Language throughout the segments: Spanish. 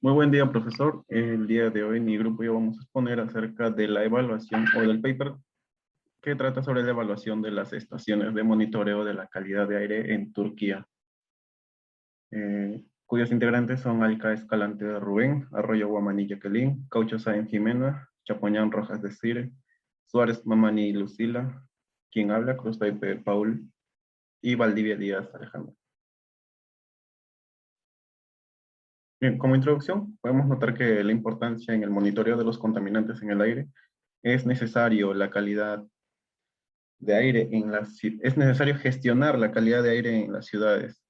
Muy buen día, profesor. El día de hoy mi grupo y yo vamos a exponer acerca de la evaluación o del paper que trata sobre la evaluación de las estaciones de monitoreo de la calidad de aire en Turquía, cuyos integrantes son Alca Escalante de Rubén, Arroyo Guamaní Jacqueline, Caucho Sáenz Jimena, Chapoñán Rojas de Cire, Suárez Mamani Lucila, quien habla, Cruz Taipe Paul y Valdivia Díaz Alejandro. Bien, como introducción, podemos notar que la importancia en el monitoreo de los contaminantes en el aire es necesario la calidad de aire es necesario gestionar la calidad de aire en las ciudades,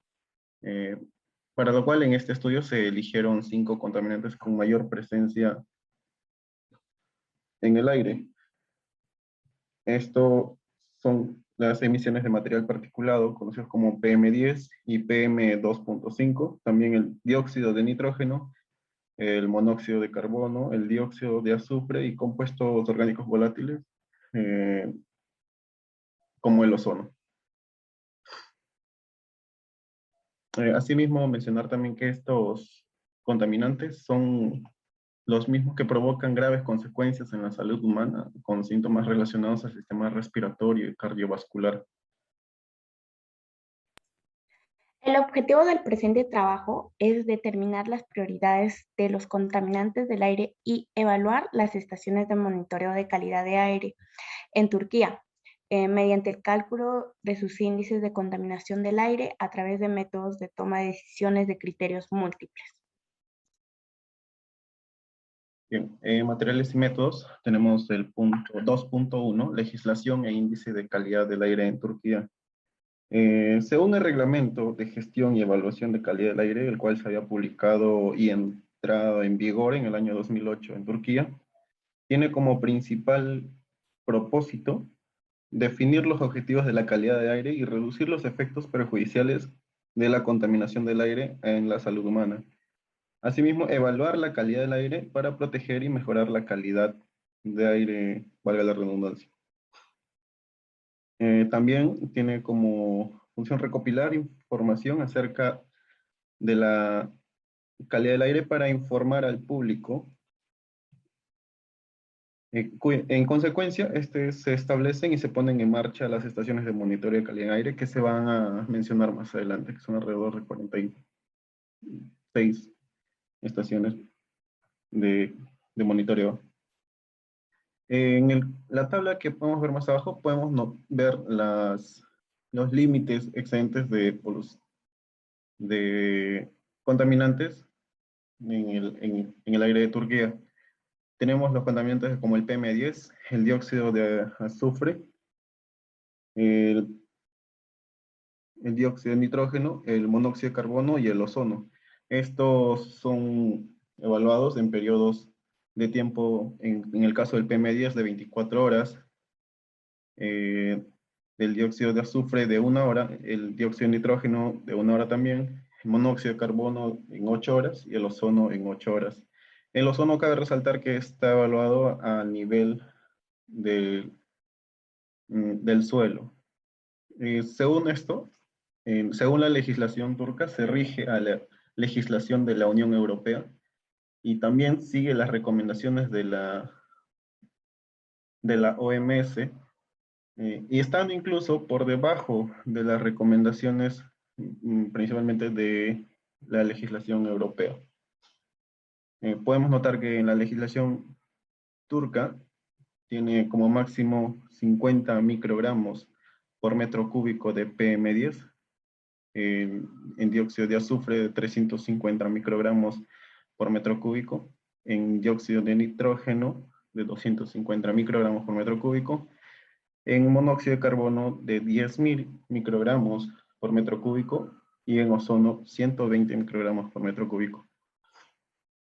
eh, para lo cual en este estudio se eligieron 5 contaminantes con mayor presencia en el aire. Esto son las emisiones de material particulado, conocidos como PM10 y PM2.5, también el dióxido de nitrógeno, el monóxido de carbono, el dióxido de azufre y compuestos orgánicos volátiles, eh, como el ozono. Asimismo, mencionar también que estos contaminantes son los mismos que provocan graves consecuencias en la salud humana, con síntomas relacionados al sistema respiratorio y cardiovascular. El objetivo del presente trabajo es determinar las prioridades de los contaminantes del aire y evaluar las estaciones de monitoreo de calidad de aire en Turquía, mediante el cálculo de sus índices de contaminación del aire a través de métodos de toma de decisiones de criterios múltiples. Bien, materiales y métodos, tenemos el punto 2.1, legislación e índice de calidad del aire en Turquía. Según el reglamento de gestión y evaluación de calidad del aire, el cual se había publicado y entrado en vigor en el año 2008 en Turquía, tiene como principal propósito definir los objetivos de la calidad de aire y reducir los efectos perjudiciales de la contaminación del aire en la salud humana. Asimismo, evaluar la calidad del aire para proteger y mejorar la calidad de aire, valga la redundancia. También tiene como función recopilar información acerca de la calidad del aire para informar al público. En consecuencia, se establecen y se ponen en marcha las estaciones de monitoreo de calidad de aire que se van a mencionar más adelante, que son alrededor de 46 estaciones de, de monitoreo. En la tabla que podemos ver más abajo, podemos ver los límites excedentes de contaminantes en el aire de Turquía. Tenemos los contaminantes como el PM10, el dióxido de azufre, el, el dióxido de nitrógeno, el monóxido de carbono y el ozono. Estos son evaluados en periodos de tiempo, en el caso del PM10 de 24 horas, el dióxido de azufre de 1 hora, el dióxido de nitrógeno de 1 hora también, el monóxido de carbono en 8 horas y el ozono en 8 horas. El ozono cabe resaltar que está evaluado a nivel del suelo. Según esto, según la legislación turca, se rige a la legislación de la Unión Europea y también sigue las recomendaciones de la OMS, y estando incluso por debajo de las recomendaciones principalmente de la legislación europea. Podemos notar que en la legislación turca tiene como máximo 50 microgramos por metro cúbico de PM10, en dióxido de azufre de 350 microgramos por metro cúbico, en dióxido de nitrógeno de 250 microgramos por metro cúbico, en monóxido de carbono de 10.000 microgramos por metro cúbico y en ozono 120 microgramos por metro cúbico.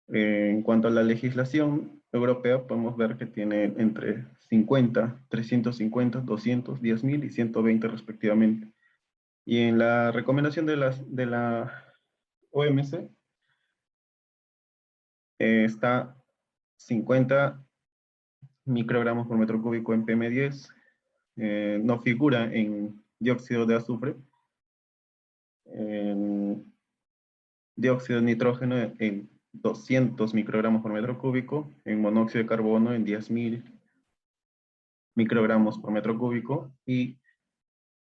En cuanto a la legislación europea, podemos ver que tiene entre 50, 350, 200, 10.000 y 120 respectivamente. Y en la recomendación de la OMC está 50 microgramos por metro cúbico en PM10, no figura en dióxido de azufre, en dióxido de nitrógeno en 200 microgramos por metro cúbico, en monóxido de carbono en 10.000 microgramos por metro cúbico y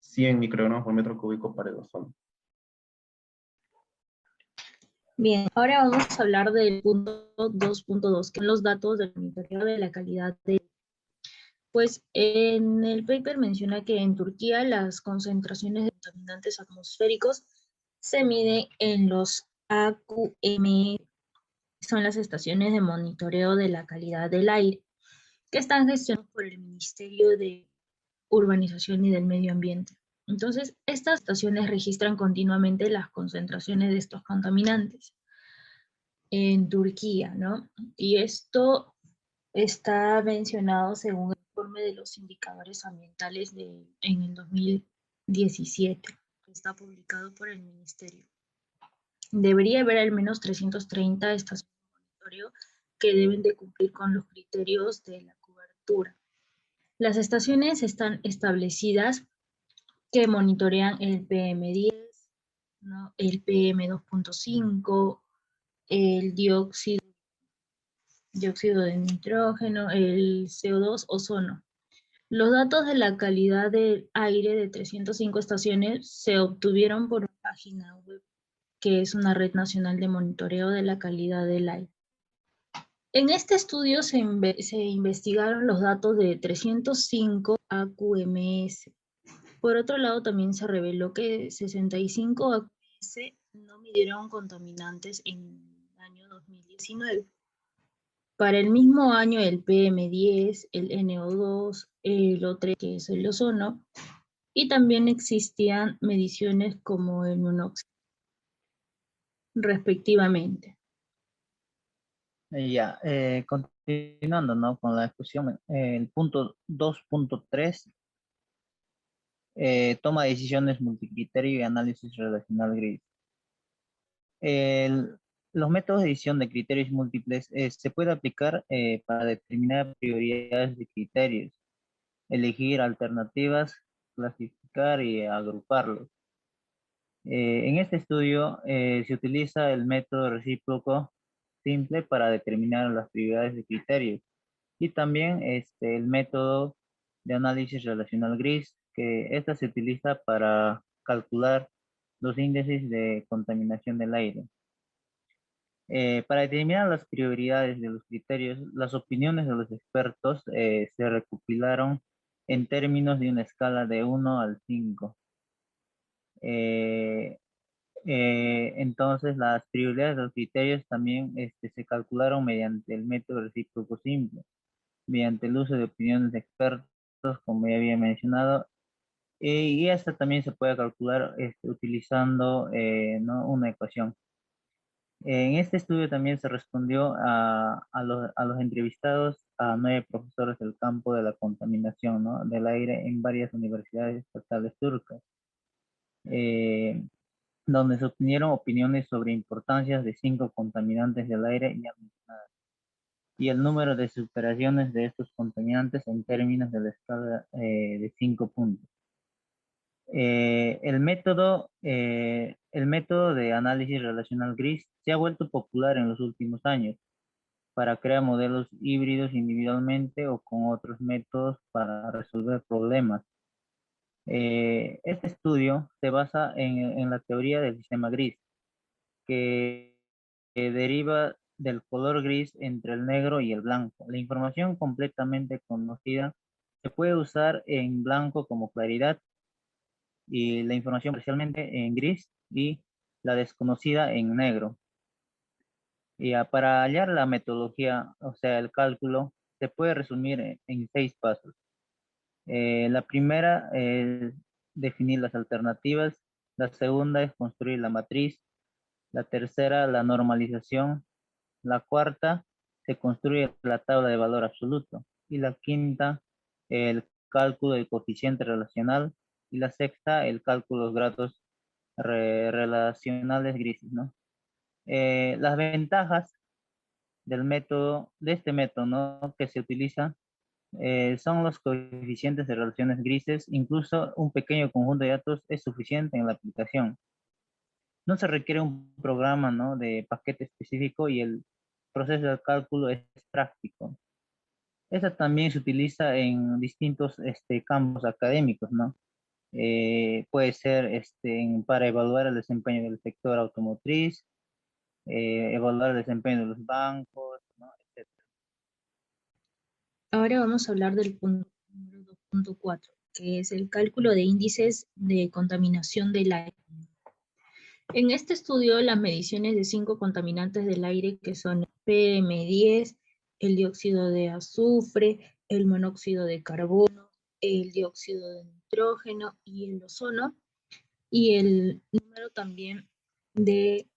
100 microgramos por metro cúbico para el ozono. Bien, ahora vamos a hablar del punto 2.2, que son los datos del monitoreo de la calidad de... Pues en el paper menciona que en Turquía las concentraciones de contaminantes atmosféricos se miden en los AQM, son las estaciones de monitoreo de la calidad del aire, que están gestionadas por el Ministerio de Urbanización y del Medio Ambiente. Entonces, estas estaciones registran continuamente las concentraciones de estos contaminantes en Turquía, ¿no? Y esto está mencionado según el informe de los indicadores ambientales en el 2017, que está publicado por el Ministerio. Debería haber al menos 330 estaciones de monitoreo que deben de cumplir con los criterios de la cobertura. Las estaciones están establecidas que monitorean el PM10, ¿no? El PM2.5, el dióxido de nitrógeno, el CO2, ozono. Los datos de la calidad del aire de 305 estaciones se obtuvieron por una página web, que es una red nacional de monitoreo de la calidad del aire. En este estudio se investigaron los datos de 305 AQMS. Por otro lado, también se reveló que 65 AQMS no midieron contaminantes en el año 2019. Para el mismo año, el PM10, el NO2, el O3, que es el ozono, y también existían mediciones como el monóxido, respectivamente. Ya, continuando, ¿no? Con la discusión, el punto 2.3, toma decisiones multicriterio y análisis relacional gris. Los métodos de edición de criterios múltiples se puede aplicar para determinar prioridades de criterios, elegir alternativas, clasificar y agruparlos. En este estudio se utiliza el método recíproco simple para determinar las prioridades de criterios y también el método de análisis relacional gris, que esta se utiliza para calcular los índices de contaminación del aire. Para determinar las prioridades de los criterios, las opiniones de los expertos se recopilaron en términos de una escala de 1 al 5. Entonces, las prioridades de los criterios también se calcularon mediante el método recíproco simple, mediante el uso de opiniones de expertos, como ya había mencionado, y esta también se puede calcular utilizando ¿no? una ecuación. En este estudio también se respondió a los entrevistados a 9 profesores del campo de la contaminación, ¿no? del aire en varias universidades estatales turcas, donde se obtuvieron opiniones sobre importancias de 5 contaminantes del aire ya mencionadas, y el número de superaciones de estos contaminantes en términos de la escala de 5 puntos. El método de análisis relacional gris se ha vuelto popular en los últimos años para crear modelos híbridos individualmente o con otros métodos para resolver problemas. Este estudio se basa en la teoría del sistema gris, que deriva del color gris entre el negro y el blanco. La información completamente conocida se puede usar en blanco como claridad y la información parcialmente en gris y la desconocida en negro. Y para hallar la metodología, o sea, el cálculo, se puede resumir en 6 pasos. La primera es definir las alternativas, la segunda es construir la matriz, la tercera la normalización, la cuarta se construye la tabla de valor absoluto y la quinta el cálculo del coeficiente relacional y la sexta el cálculo de los grados relacionales grises, ¿no? Las ventajas de este método, ¿no? que se utiliza son los coeficientes de relaciones grises. Incluso un pequeño conjunto de datos es suficiente en la aplicación. No se requiere un programa, ¿no?, de paquete específico y el proceso de cálculo es práctico. Esta también se utiliza en distintos campos académicos, ¿no? Puede ser para evaluar el desempeño del sector automotriz, evaluar el desempeño de los bancos, ¿no?, etcétera. Ahora vamos a hablar del punto número 2.4, que es el cálculo de índices de contaminación del aire. En este estudio, las mediciones de 5 contaminantes del aire, que son el PM10, el dióxido de azufre, el monóxido de carbono, el dióxido de nitrógeno y el ozono, y el número también de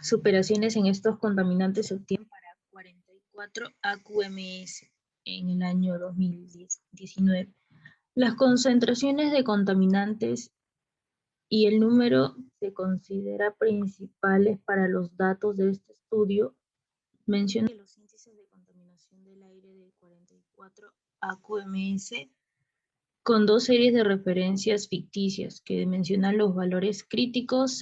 superaciones en estos contaminantes se obtiene para 44 AQMS en el año 2019. Las concentraciones de contaminantes y el número se considera principales para los datos de este estudio. Menciona los índices de contaminación del aire de 44 AQMS con 2 series de referencias ficticias que mencionan los valores críticos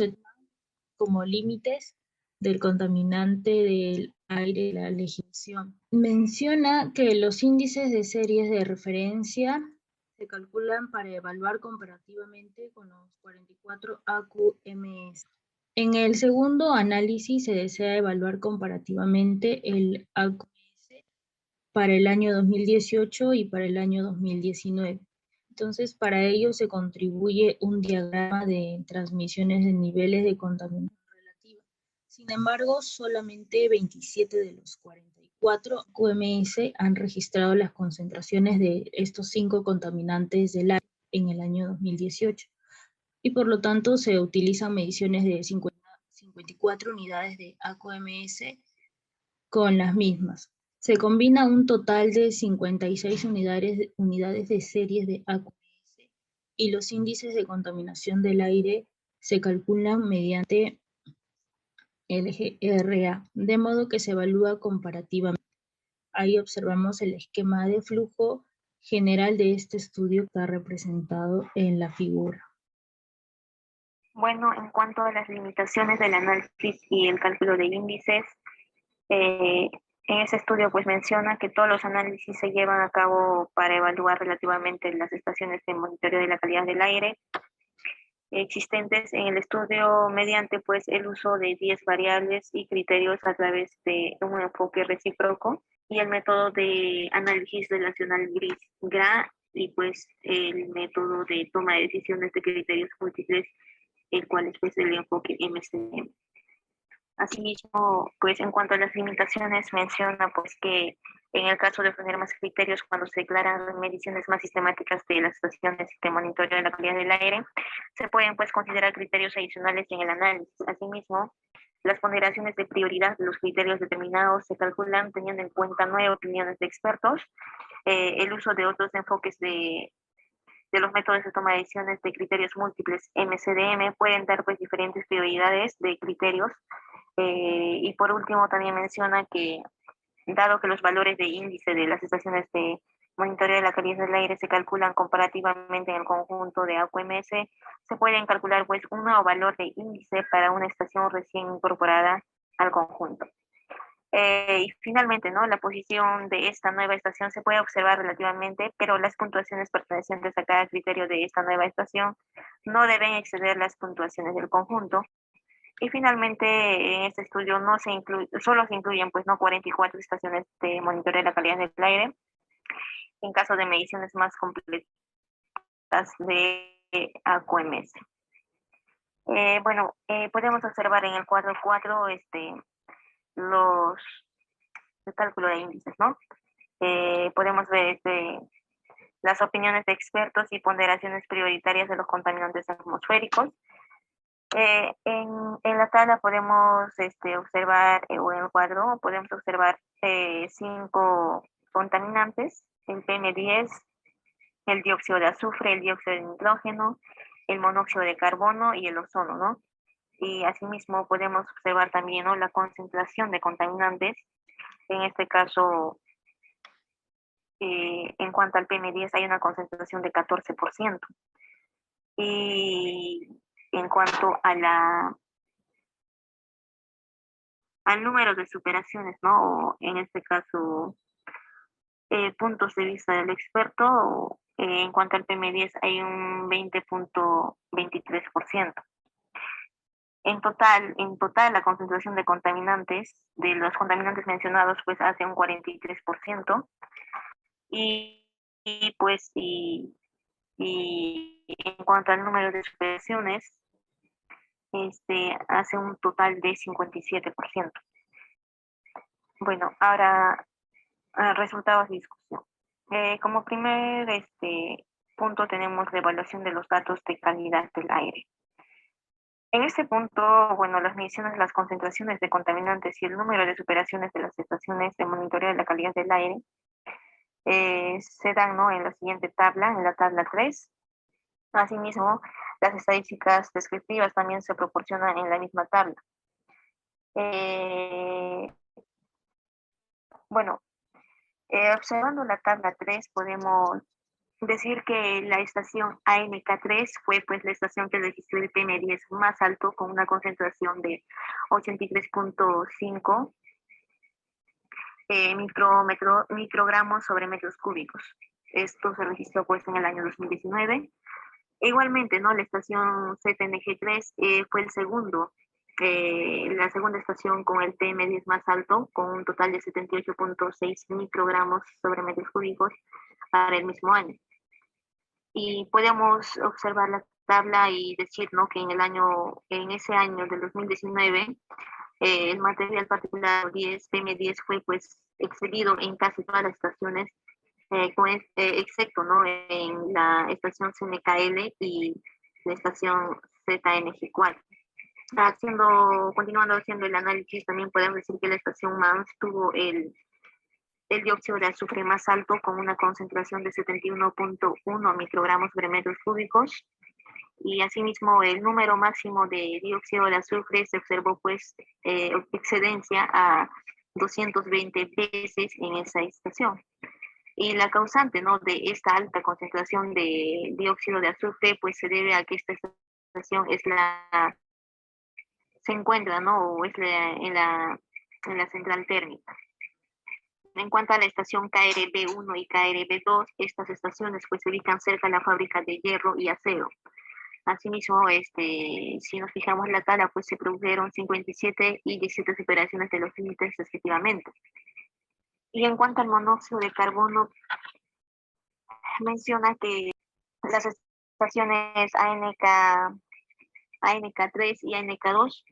como límites del contaminante del aire de la legislación. Menciona que los índices de series de referencia se calculan para evaluar comparativamente con los 44 AQMS. En el segundo análisis se desea evaluar comparativamente el AQMS para el año 2018 y para el año 2019. Entonces, para ello se contribuye un diagrama de transmisiones de niveles de contaminación relativa. Sin embargo, solamente 27 de los 44 QMS han registrado las concentraciones de estos 5 contaminantes del aire en el año 2018. Y por lo tanto, se utilizan mediciones de 54 unidades de AQMS con las mismas. Se combina un total de 56 unidades de series de AQMS y los índices de contaminación del aire se calculan mediante el GRA, de modo que se evalúa comparativamente. Ahí observamos el esquema de flujo general de este estudio que está representado en la figura. Bueno, en cuanto a las limitaciones del análisis y el cálculo de índices, en ese estudio pues menciona que todos los análisis se llevan a cabo para evaluar relativamente las estaciones de monitoreo de la calidad del aire existentes en el estudio mediante pues el uso de 10 variables y criterios a través de un enfoque recíproco y el método de análisis relacional GRA y pues el método de toma de decisiones de criterios múltiples, el cual es pues el enfoque MCM. Asimismo, pues en cuanto a las limitaciones, menciona pues que en el caso de obtener más criterios cuando se declaran mediciones más sistemáticas de las estaciones de monitoreo de la calidad del aire, se pueden pues considerar criterios adicionales en el análisis. Asimismo, las ponderaciones de prioridad de los criterios determinados se calculan teniendo en cuenta 9 opiniones de expertos, el uso de otros enfoques de los métodos de toma de decisiones de criterios múltiples MCDM pueden dar pues diferentes prioridades de criterios. Y por último también menciona que dado que los valores de índice de las estaciones de monitoreo de la calidad del aire se calculan comparativamente en el conjunto de AQMS, se pueden calcular pues un nuevo valor de índice para una estación recién incorporada al conjunto. Y finalmente, ¿no?, la posición de esta nueva estación se puede observar relativamente, pero las puntuaciones pertenecientes a cada criterio de esta nueva estación no deben exceder las puntuaciones del conjunto. Y finalmente, en este estudio no se incluye, solo se incluyen pues no 44 estaciones de monitoreo de la calidad del aire. En caso de mediciones más completas de AQMS. Podemos observar en el cuadro 4 el cálculo de índices, ¿no? Podemos ver las opiniones de expertos y ponderaciones prioritarias de los contaminantes atmosféricos. En la tabla podemos observar, o en el cuadro, podemos observar 5 contaminantes: el PM10, el dióxido de azufre, el dióxido de nitrógeno, el monóxido de carbono y el ozono, ¿no? Y asimismo podemos observar también, ¿no?, la concentración de contaminantes. En este caso, en cuanto al PM10 hay una concentración de 14%. Y en cuanto al número de superaciones, ¿no? O en este caso, puntos de vista del experto, en cuanto al PM10 hay un 20.23%. En total, la concentración de contaminantes, de los contaminantes mencionados, pues hace un 43%. Pues, en cuanto al número de superaciones, hace un total de 57%. Bueno, ahora, resultados de discusión. Como primer punto tenemos la evaluación de los datos de calidad del aire. En este punto, bueno, las mediciones de las concentraciones de contaminantes y el número de superaciones de las estaciones de monitoreo de la calidad del aire se dan, ¿no?, en la siguiente tabla, en la tabla 3. Asimismo, las estadísticas descriptivas también se proporcionan en la misma tabla. Bueno, observando la tabla 3 podemos decir que la estación ANK3 fue pues la estación que registró el PM10 más alto con una concentración de 83.5 microgramos sobre metros cúbicos. Esto se registró pues en el año 2019. Igualmente, ¿no?, la estación ZNG3 fue la segunda estación con el PM10 más alto, con un total de 78.6 microgramos sobre metros cúbicos para el mismo año. Y podemos observar la tabla y decir, ¿no?, que en ese año del 2019, el material particulado PM10 fue pues expedido en casi todas las estaciones, excepto, ¿no?, en la estación CNKL y la estación ZNG4. Continuando haciendo el análisis, también podemos decir que la estación MANS tuvo el dióxido de azufre más alto con una concentración de 71.1 microgramos sobre metros cúbicos, y asimismo el número máximo de dióxido de azufre se observó pues excedencia a 220 veces en esa estación. Y la causante, ¿no?, de esta alta concentración de dióxido de azufre pues se debe a que esta estación se encuentra, ¿no?, o es en la central térmica. En cuanto a la estación KRB1 y KRB2, estas estaciones pues se ubican cerca de la fábrica de hierro y acero. Asimismo, si nos fijamos en la tabla, pues se produjeron 57 y 17 superaciones de los límites respectivamente. Y en cuanto al monóxido de carbono, menciona que las estaciones ANK3 y ANK2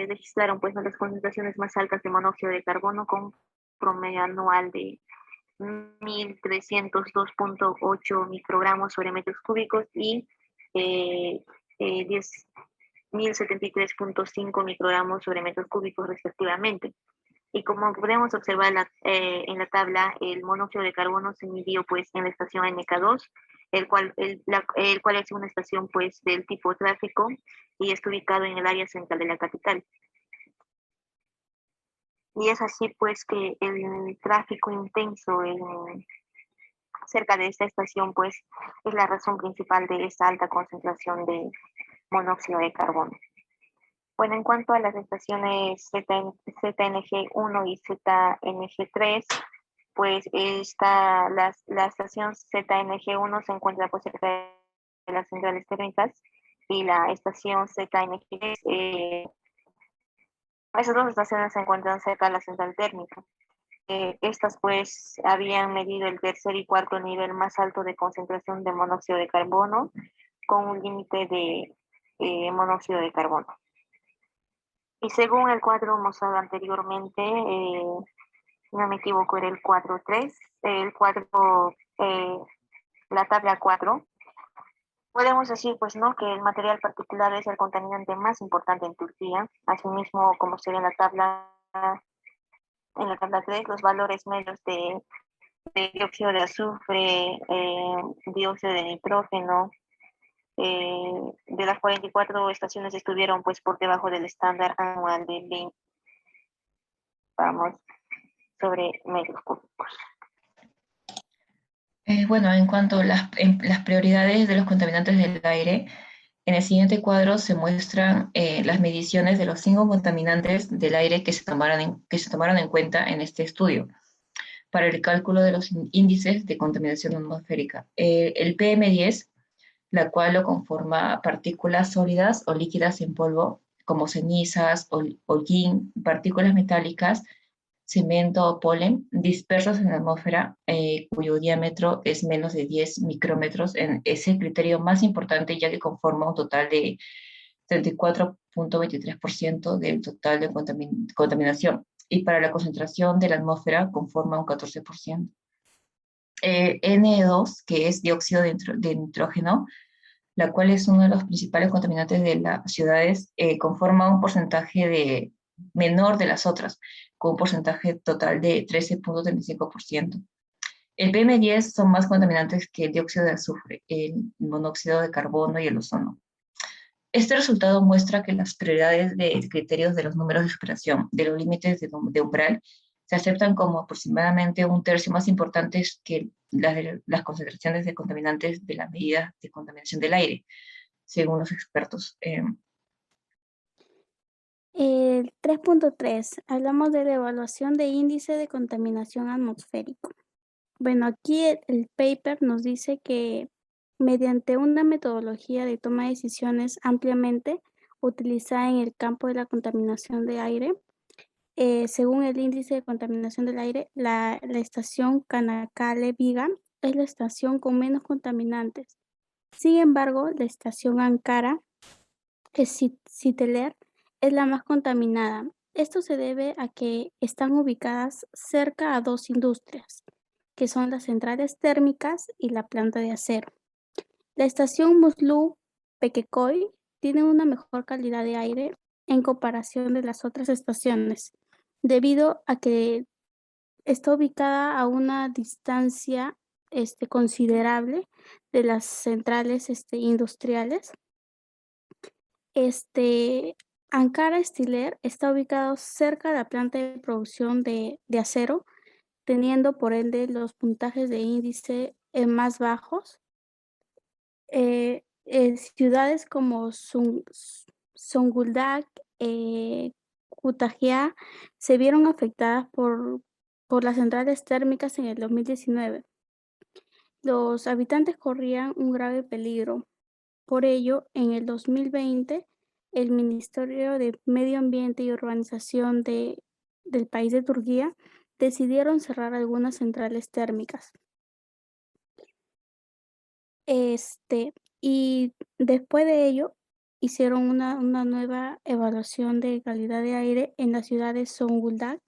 registraron pues las concentraciones más altas de monóxido de carbono con promedio anual de 1.302.8 microgramos sobre metros cúbicos y 1.073.5 microgramos sobre metros cúbicos respectivamente. Y como podemos observar en la tabla, el monóxido de carbono se midió pues en la estación NK2, el cual es una estación pues del tipo tráfico y está ubicado en el área central de la capital. Y es así pues que el tráfico intenso cerca de esta estación pues es la razón principal de esta alta concentración de monóxido de carbono. Bueno, en cuanto a las estaciones ZNG1 y ZNG3, pues la estación ZNG1 se encuentra pues cerca de las centrales térmicas, y la estación ZNG3, esas dos estaciones se encuentran cerca de la central térmica. Estas pues habían medido el tercer y cuarto nivel más alto de concentración de monóxido de carbono con un límite de monóxido de carbono. Y según el cuadro mostrado anteriormente, si no me equivoco era el cuadro 3, la tabla 4, podemos decir pues no que el material particulado es el contaminante más importante en Turquía. Asimismo, como se ve en la tabla 3, los valores medios de dióxido de azufre, dióxido de nitrógeno, de las 44 estaciones estuvieron pues por debajo del estándar anual de 20 sobre metros cúbicos. Bueno, en cuanto a las prioridades de los contaminantes del aire, En el siguiente cuadro se muestran las mediciones de los 5 contaminantes del aire que se tomaron en cuenta en este estudio para el cálculo de los índices de contaminación atmosférica. El PM10, la cual lo conforma partículas sólidas o líquidas en polvo, como cenizas, hollín, partículas metálicas, cemento o polen, dispersos en la atmósfera, cuyo diámetro es menos de 10 micrómetros. Es el criterio más importante, ya que conforma un total de 34,23% del total de contaminación. Y para la concentración de la atmósfera conforma un 14%. N2, que es dióxido de nitrógeno, la cual es uno de los principales contaminantes de las ciudades, conforma un porcentaje menor de las otras, con un porcentaje total de 13,35%. El PM10 son más contaminantes que el dióxido de azufre, el monóxido de carbono y el ozono. Este resultado muestra que las prioridades de criterios de los números de superación de los límites de umbral se aceptan como aproximadamente un tercio más importantes que las concentraciones de contaminantes de la medida de contaminación del aire, según los expertos. El 3.3, hablamos de la evaluación de índice de contaminación atmosférico. Bueno, aquí el paper nos dice que mediante una metodología de toma de decisiones ampliamente utilizada en el campo de la contaminación de aire, según el índice de contaminación del aire, la estación Kanakkale-Viga es la estación con menos contaminantes. Sin embargo, la estación Ankara, que es Citeler, es la más contaminada. Esto se debe a que están ubicadas cerca a dos industrias, que son las centrales térmicas y la planta de acero. La estación Muslu-Pequecoy tiene una mejor calidad de aire en comparación de las otras estaciones, debido a que está ubicada a una distancia considerable de las centrales industriales. Ankara Stiller está ubicado cerca de la planta de producción de acero, teniendo por ende los puntajes de índice más bajos. Ciudades como Zonguldak, Kütahya se vieron afectadas por las centrales térmicas en el 2019. Los habitantes corrían un grave peligro. Por ello, en el 2020, el Ministerio de Medio Ambiente y Urbanización del país de Turquía decidieron cerrar algunas centrales térmicas. Y después de ello, hicieron una nueva evaluación de calidad de aire en la ciudad de Zonguldak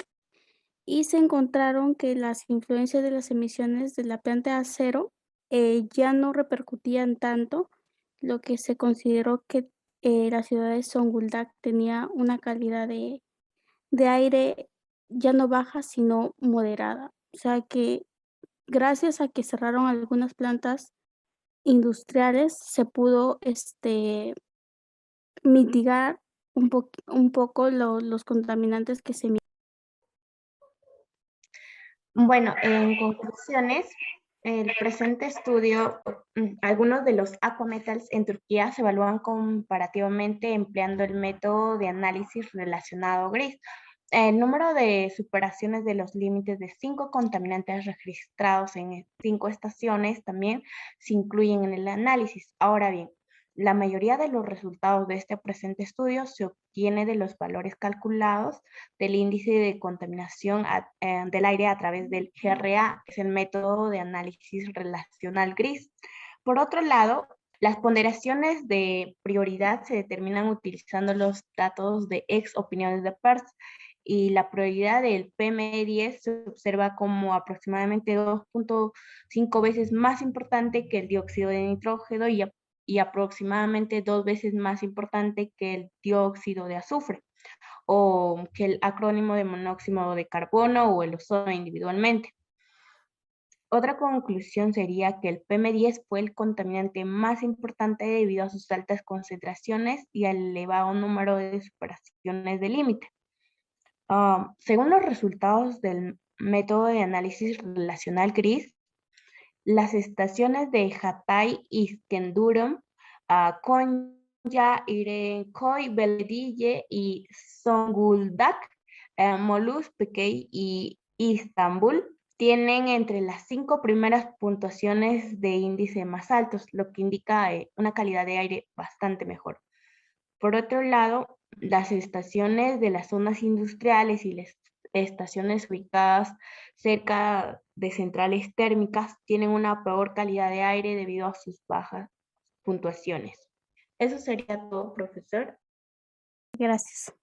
y se encontraron que las influencias de las emisiones de la planta de acero ya no repercutían tanto, lo que se consideró que la ciudad de Zonguldak tenía una calidad de aire ya no baja, sino moderada. O sea que gracias a que cerraron algunas plantas industriales, se pudo mitigar un poco los contaminantes que se emiten. Bueno, en conclusiones, el presente estudio, algunos de los aquametals en Turquía se evalúan comparativamente empleando el método de análisis relacionado GRIS. El número de superaciones de los límites de 5 contaminantes registrados en 5 estaciones también se incluyen en el análisis. Ahora bien, la mayoría de los resultados de este presente estudio se obtiene de los valores calculados del índice de contaminación del aire a través del GRA, que es el método de análisis relacional GRIS. Por otro lado, las ponderaciones de prioridad se determinan utilizando los datos de ex opiniones de PERS, y la prioridad del PM10 se observa como aproximadamente 2.5 veces más importante que el dióxido de nitrógeno y aproximadamente 2 veces más importante que el dióxido de azufre, o que el acrónimo de monóxido de carbono o el ozono individualmente. Otra conclusión sería que el PM10 fue el contaminante más importante debido a sus altas concentraciones y al elevado número de superaciones de límite. Según los resultados del método de análisis relacional GRIS, las estaciones de Hatay y Iskenderun Konya, Irenköy, Belediye y Zonguldak, Molus, Pekey y Istambul tienen entre las 5 primeras puntuaciones de índice más altos, lo que indica una calidad de aire bastante mejor. Por otro lado, las estaciones de las zonas industriales y las estaciones ubicadas cerca de centrales térmicas tienen una peor calidad de aire debido a sus bajas puntuaciones. Eso sería todo, profesor. Gracias.